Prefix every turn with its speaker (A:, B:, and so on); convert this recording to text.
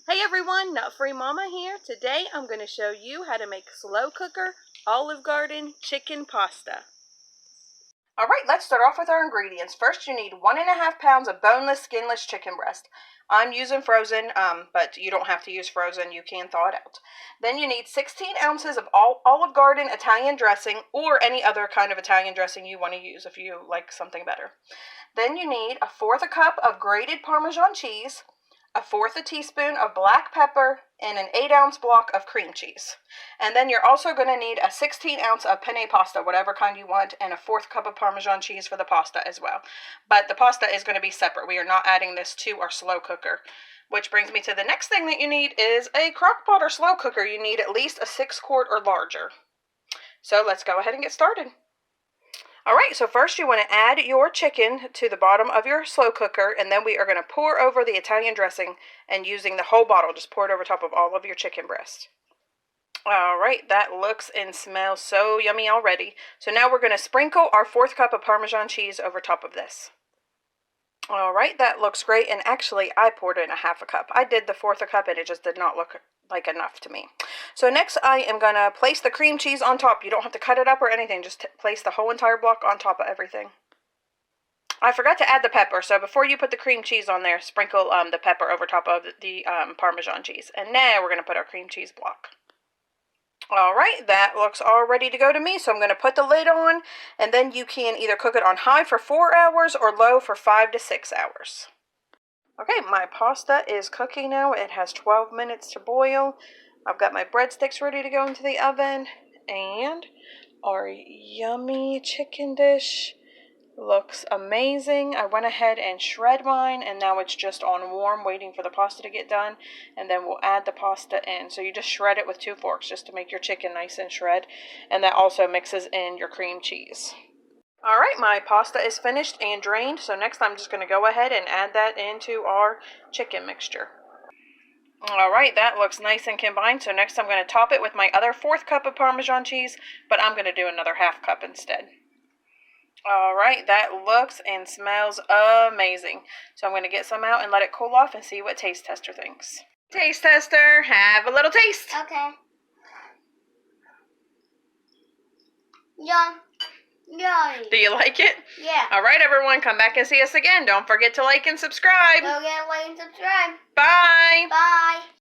A: Hey everyone, Nut Free Mama here. Today I'm going to show you how to make slow cooker Olive Garden chicken pasta. Alright, let's start off with our ingredients. First you need 1.5 pounds of boneless, skinless chicken breast. I'm using frozen, but you don't have to use frozen, you can thaw it out. Then you need 16 ounces of Olive Garden Italian dressing or any other kind of Italian dressing you want to use if you like something better. Then you need 1/4 cup of grated Parmesan cheese, 1/4 teaspoon of black pepper, and an 8-ounce block of cream cheese. And then you're also going to need a 16-ounce of penne pasta, whatever kind you want, and 1/4 cup of Parmesan cheese for the pasta as well. But the pasta is going to be separate. We are not adding this to our slow cooker. Which brings me to the next thing that you need is a crock pot or slow cooker. You need at least a 6-quart or larger. So let's go ahead and get started. Alright, so first you want to add your chicken to the bottom of your slow cooker, and then we are going to pour over the Italian dressing, and using the whole bottle, just pour it over top of all of your chicken breast. Alright, that looks and smells so yummy already. So now we're going to sprinkle our 1/4 cup of Parmesan cheese over top of this. Alright, that looks great, and actually I poured in 1/2 cup. I did the 1/4 cup and it just did not look like enough to me. So next I am going to place the cream cheese on top. You don't have to cut it up or anything, just place the whole entire block on top of everything. I forgot to add the pepper, so before you put the cream cheese on there, sprinkle the pepper over top of the Parmesan cheese. And now we're going to put our cream cheese block. Alright, that looks all ready to go to me, so I'm going to put the lid on, and then you can either cook it on high for 4 hours or low for 5 to 6 hours. Okay, my pasta is cooking now. It has 12 minutes to boil. I've got my breadsticks ready to go into the oven, and our yummy chicken dish looks amazing. I went ahead and shred mine, and now it's just on warm, waiting for the pasta to get done, and then we'll add the pasta in. So you just shred it with 2 forks just to make your chicken nice and shred, and that also mixes in your cream cheese. Alright, my pasta is finished and drained, so next I'm just going to go ahead and add that into our chicken mixture. Alright, that looks nice and combined, so next I'm going to top it with my other 1/4 cup of Parmesan cheese, but I'm going to do another 1/2 cup instead. Alright, that looks and smells amazing. So I'm going to get some out and let it cool off and see what Taste Tester thinks. Taste Tester, have a little taste.
B: Okay. Yum. Yummy.
A: Do you like it?
B: Yeah.
A: Alright everyone, come back and see us again. Don't forget to like and subscribe.
B: Don't forget to like and subscribe.
A: Bye.
B: Bye.